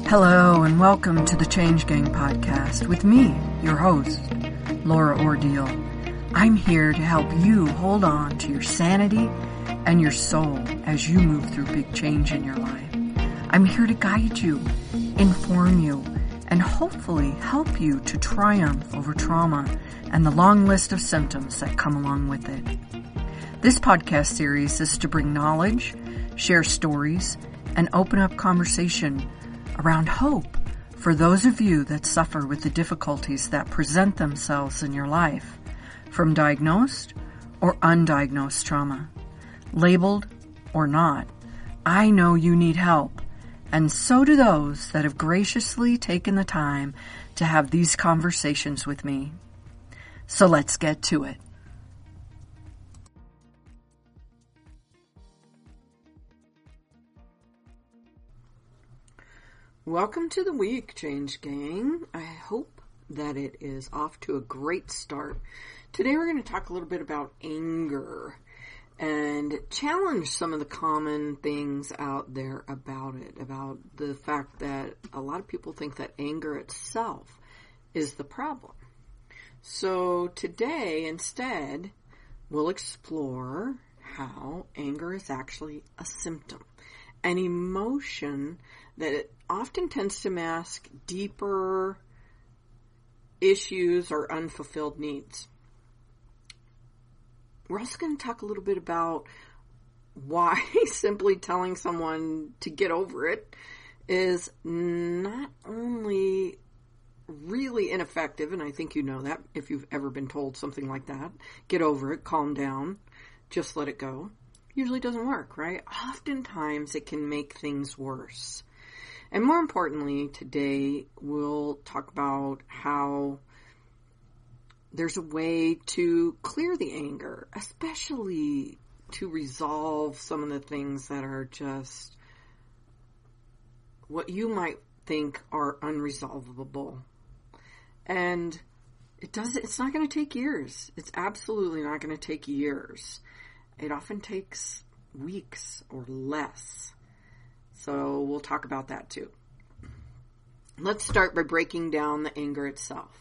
Hello and welcome to the Change Gang podcast with me, your host, Laura Ordile. I'm here to help you hold on to your sanity and your soul as you move through big change in your life. I'm here to guide you, inform you, and hopefully help you to triumph over trauma and the long list of symptoms that come along with it. This podcast series is to bring knowledge, share stories, and open up conversation around hope for those of you that suffer with the difficulties that present themselves in your life from diagnosed or undiagnosed trauma. Labeled or not, I know you need help, and so do those that have graciously taken the time to have these conversations with me. So let's get to it. Welcome to the week, Change Gang. I hope that it is off to a great start. Today we're going to talk a little bit about anger and challenge some of the common things out there about it, about the fact that a lot of people think that anger itself is the problem. So today, instead, we'll explore how anger is actually a symptom, an emotion that it often tends to mask deeper issues or unfulfilled needs. We're also going to talk a little bit about why simply telling someone to get over it is not only really ineffective, and I think you know that if you've ever been told something like that, get over it, calm down, just let it go, usually doesn't work, right? Oftentimes it can make things worse. And more importantly, today we'll talk about how there's a way to clear the anger, especially to resolve some of the things that are just what you might think are unresolvable. And it's not going to take years. It's absolutely not going to take years. It often takes weeks or less. So we'll talk about that too. Let's start by breaking down the anger itself.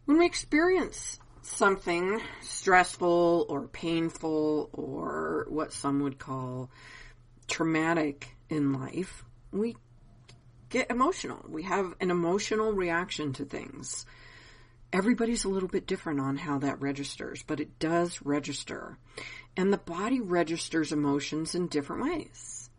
When we experience something stressful or painful or what some would call traumatic in life, we get emotional. We have an emotional reaction to things. Everybody's a little bit different on how that registers, but it does register. And the body registers emotions in different ways.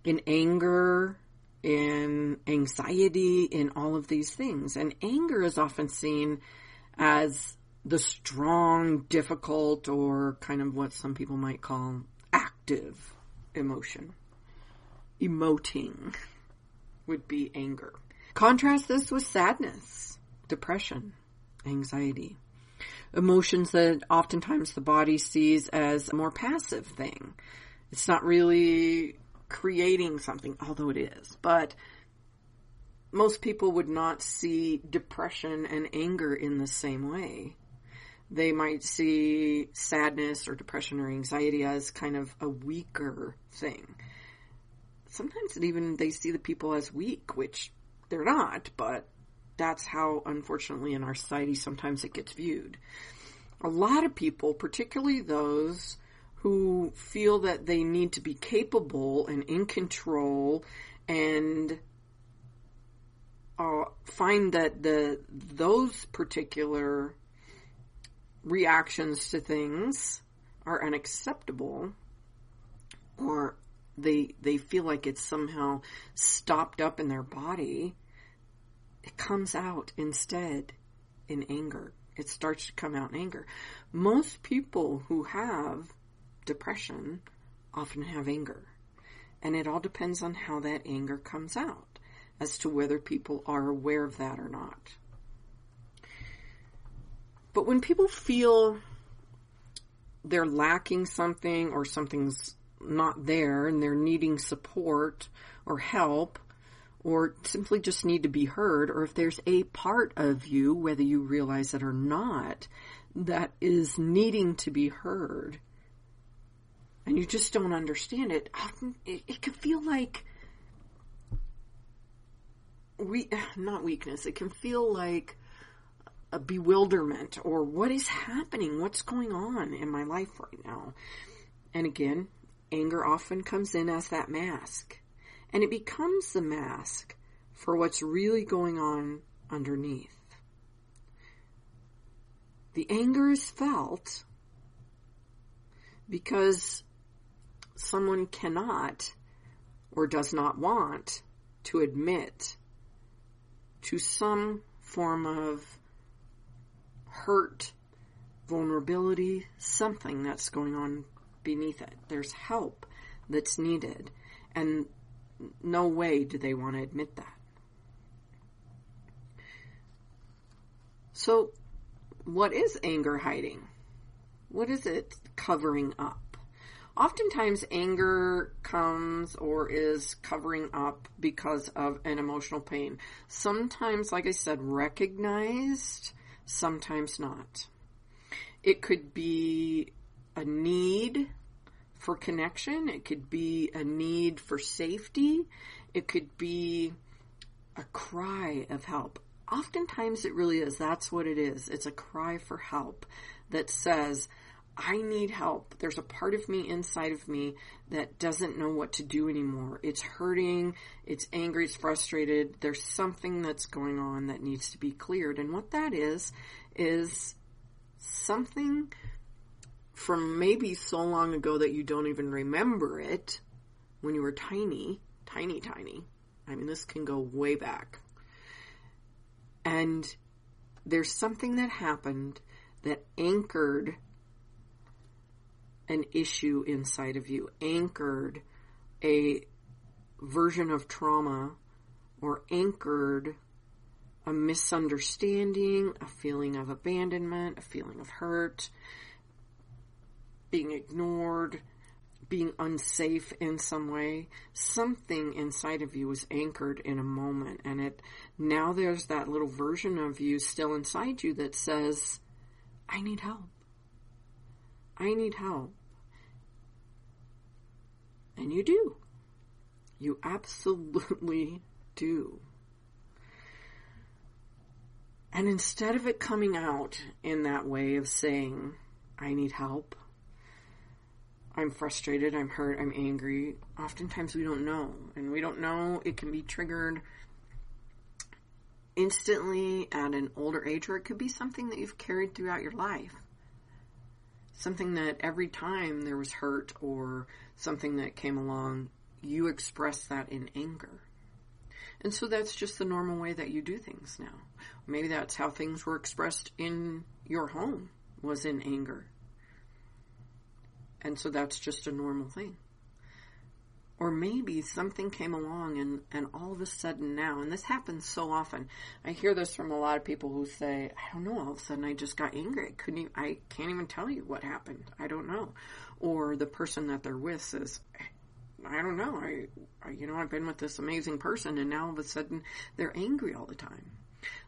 In anger, in anxiety, in all of these things. And anger is often seen as the strong, difficult, or kind of what some people might call active emotion. Emoting would be anger. Contrast this with sadness, depression, anxiety. Emotions that oftentimes the body sees as a more passive thing. It's not really creating something, although it is. But most people would not see depression and anger in the same way. They might see sadness or depression or anxiety as kind of a weaker thing. Sometimes they see the people as weak, which they're not, but that's how, unfortunately, in our society, sometimes it gets viewed. A lot of people, particularly those who feel that they need to be capable and in control and find that those particular reactions to things are unacceptable, or they feel like it's somehow stopped up in their body, it comes out instead in anger. It starts to come out in anger. Most people who have depression often have anger. And it all depends on how that anger comes out as to whether people are aware of that or not. But when people feel they're lacking something or something's not there and they're needing support or help, or simply just need to be heard, or if there's a part of you, whether you realize it or not, that is needing to be heard, and you just don't understand it, often it can feel like not weakness. It can feel like a bewilderment, or what is happening? What's going on in my life right now? And again, anger often comes in as that mask. And it becomes the mask for what's really going on underneath. The anger is felt because someone cannot or does not want to admit to some form of hurt, vulnerability, something that's going on beneath it. There's help that's needed, and no way do they want to admit that. So, what is anger hiding? What is it covering up? Oftentimes, anger comes or is covering up because of an emotional pain. Sometimes, like I said, recognized, sometimes not. It could be a need for connection. It could be a need for safety. It could be a cry of help. Oftentimes it really is. That's what it is. It's a cry for help that says, I need help. There's a part of me inside of me that doesn't know what to do anymore. It's hurting. It's angry. It's frustrated. There's something that's going on that needs to be cleared. And what that is something from maybe so long ago that you don't even remember it, when you were tiny. I mean, this can go way back. And there's something that happened that anchored an issue inside of you, anchored a version of trauma, or anchored a misunderstanding, a feeling of abandonment, a feeling of hurt, being ignored, being unsafe in some way. Something inside of you was anchored in a moment, and now there's that little version of you still inside you that says, I need help. I need help. And you do. You absolutely do. And instead of it coming out in that way of saying, I need help, I'm frustrated, I'm hurt, I'm angry, oftentimes we don't know. And we don't know, it can be triggered instantly at an older age, or it could be something that you've carried throughout your life. Something that every time there was hurt or something that came along, you expressed that in anger. And so that's just the normal way that you do things now. Maybe that's how things were expressed in your home, was in anger. And so that's just a normal thing. Or maybe something came along and all of a sudden now, and this happens so often. I hear this from a lot of people who say, I don't know, all of a sudden I just got angry. I can't even tell you what happened. I don't know. Or the person that they're with says, I don't know. I've been with this amazing person, and now all of a sudden they're angry all the time.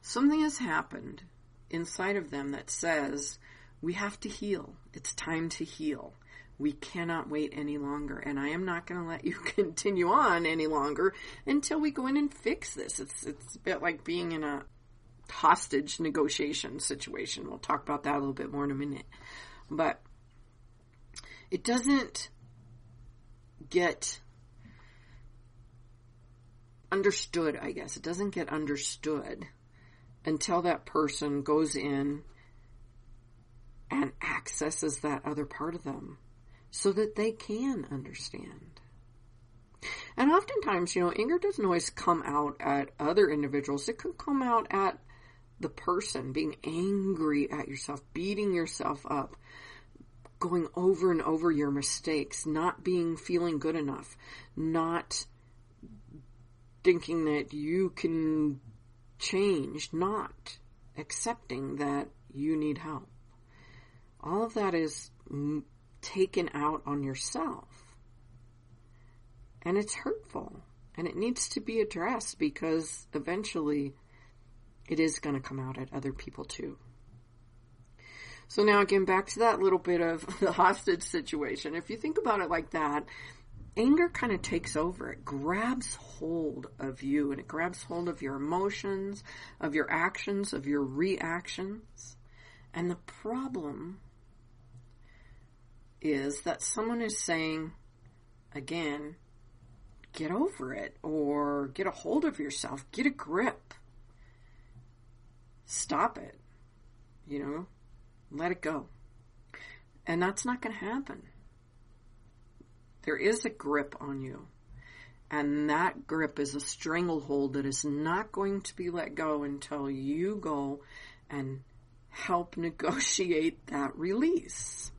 Something has happened inside of them that says, we have to heal. It's time to heal. We cannot wait any longer, and I am not going to let you continue on any longer until we go in and fix this. It's a bit like being in a hostage negotiation situation. We'll talk about that a little bit more in a minute. But it doesn't get understood, I guess. It doesn't get understood until that person goes in and accesses that other part of them, so that they can understand. And oftentimes, anger doesn't always come out at other individuals. It could come out at the person, being angry at yourself, beating yourself up, going over and over your mistakes, not feeling good enough, not thinking that you can change, not accepting that you need help. All of that is taken out on yourself. And it's hurtful. And it needs to be addressed, because eventually it is going to come out at other people too. So now again, back to that little bit of the hostage situation. If you think about it like that, anger kind of takes over. It grabs hold of you, and it grabs hold of your emotions, of your actions, of your reactions. And the problem is that someone is saying, again, get over it, or get a hold of yourself, get a grip. Stop it. Let it go. And that's not going to happen. There is a grip on you. And that grip is a stranglehold that is not going to be let go until you go and help negotiate that release.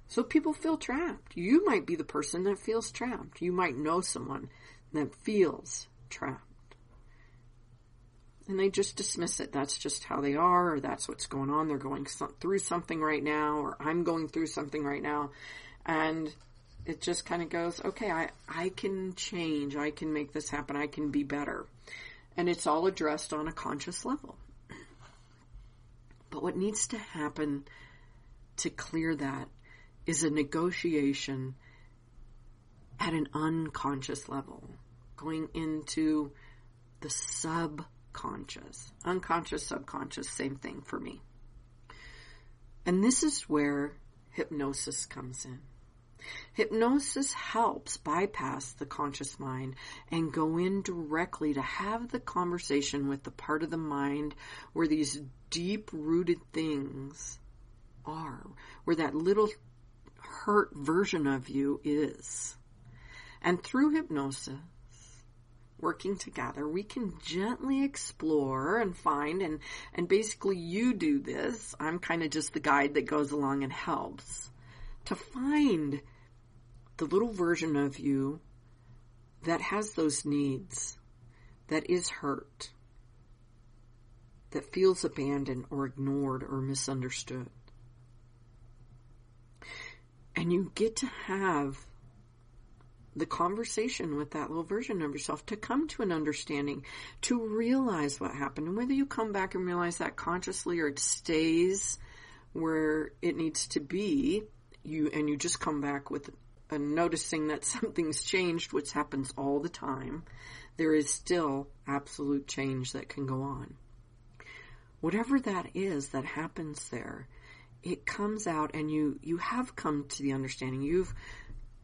So people feel trapped. You might be the person that feels trapped. You might know someone that feels trapped. And they just dismiss it. That's just how they are, or that's what's going on. They're going through something right now, or I'm going through something right now. And it just kind of goes, okay, I can change. I can make this happen. I can be better. And it's all addressed on a conscious level. But what needs to happen to clear that is a negotiation at an unconscious level, going into the subconscious. Unconscious, subconscious, same thing for me. And this is where hypnosis comes in. Hypnosis helps bypass the conscious mind and go in directly to have the conversation with the part of the mind where these deep-rooted things are, where that little hurt version of you is. And through hypnosis, working together, we can gently explore and find, and basically you do this. I'm kind of just the guide that goes along and helps to find the little version of you that has those needs, that is hurt, that feels abandoned or ignored or misunderstood. And you get to have the conversation with that little version of yourself to come to an understanding, to realize what happened. And whether you come back and realize that consciously or it stays where it needs to be, you just come back with a noticing that something's changed, which happens all the time. There is still absolute change that can go on. Whatever that is that happens there, it comes out, and you have come to the understanding. You've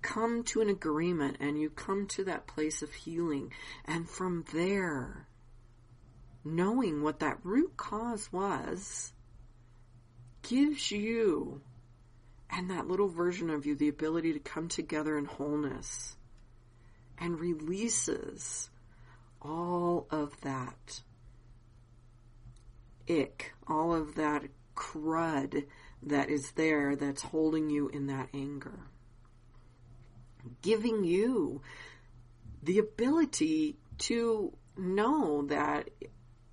come to an agreement, and you come to that place of healing. And from there, knowing what that root cause was, gives you and that little version of you the ability to come together in wholeness, and releases all of that ick, all of that crud that is there that's holding you in that anger. Giving you the ability to know that,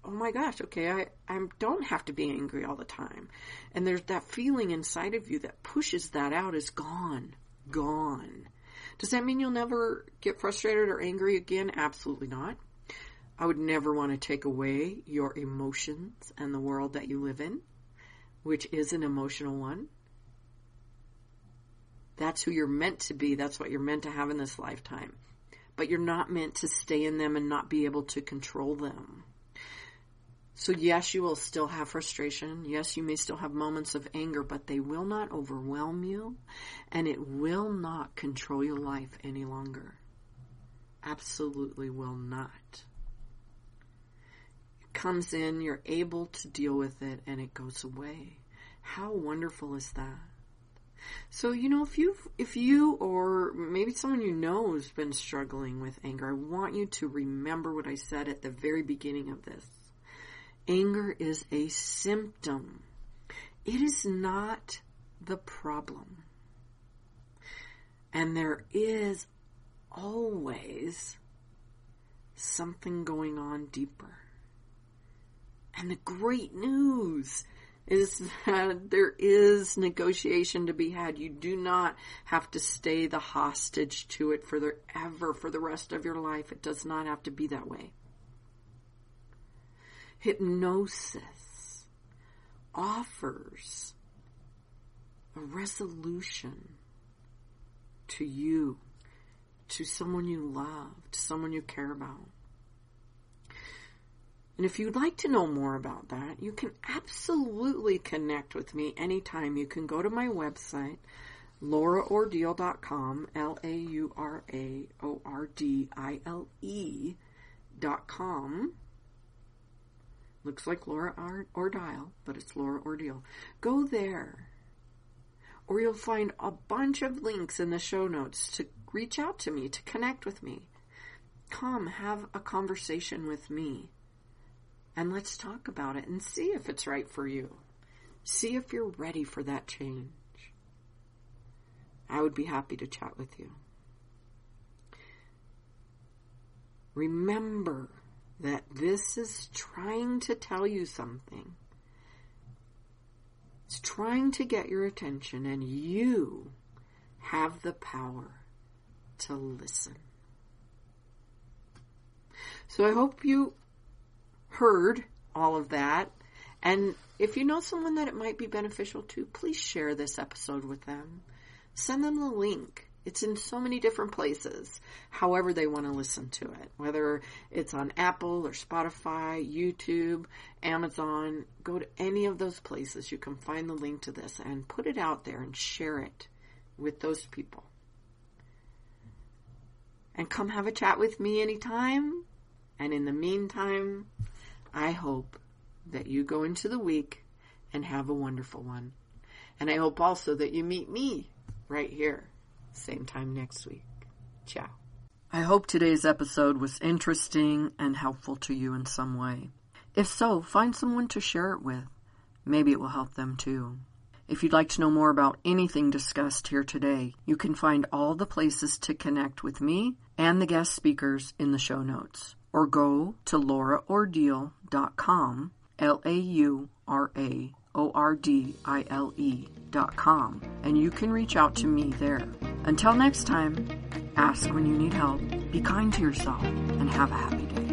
oh my gosh, okay, I don't have to be angry all the time. And there's that feeling inside of you that pushes that out is gone. Does that mean you'll never get frustrated or angry again? Absolutely not. I would never want to take away your emotions and the world that you live in, which is an emotional one. That's who you're meant to be. That's what you're meant to have in this lifetime. But you're not meant to stay in them and not be able to control them. So yes, you will still have frustration. Yes, you may still have moments of anger, but they will not overwhelm you, and it will not control your life any longer. Absolutely will not. It comes in, you're able to deal with it, and it goes away. How wonderful is that? So, if you or maybe someone you know has been struggling with anger, I want you to remember what I said at the very beginning of this. Anger is a symptom. It is not the problem. And there is always something going on deeper. And the great news is that there is negotiation to be had. You do not have to stay the hostage to it for the rest of your life. It does not have to be that way. Hypnosis offers a resolution to you to someone you love, to someone you care about. And if you'd like to know more about that, you can absolutely connect with me anytime. You can go to my website, lauraordile.com, LauraOrdile.com. Looks like Laura Ordile, but it's Laura Ordile. Go there. Or you'll find a bunch of links in the show notes to reach out to me, to connect with me. Come, have a conversation with me. And let's talk about it and see if it's right for you. See if you're ready for that change. I would be happy to chat with you. Remember that this is trying to tell you something. It's trying to get your attention, and you have the power to listen. So I hope you heard all of that. And if you know someone that it might be beneficial to, please share this episode with them. Send them the link. It's in so many different places, however they want to listen to it. Whether it's on Apple or Spotify, YouTube, Amazon, go to any of those places. You can find the link to this and put it out there and share it with those people. And come have a chat with me anytime. And in the meantime, I hope that you go into the week and have a wonderful one. And I hope also that you meet me right here, same time next week. Ciao. I hope today's episode was interesting and helpful to you in some way. If so, find someone to share it with. Maybe it will help them too. If you'd like to know more about anything discussed here today, you can find all the places to connect with me and the guest speakers in the show notes. Or go to lauraordile.com, LauraOrdile.com, and you can reach out to me there. Until next time, ask when you need help, be kind to yourself, and have a happy day.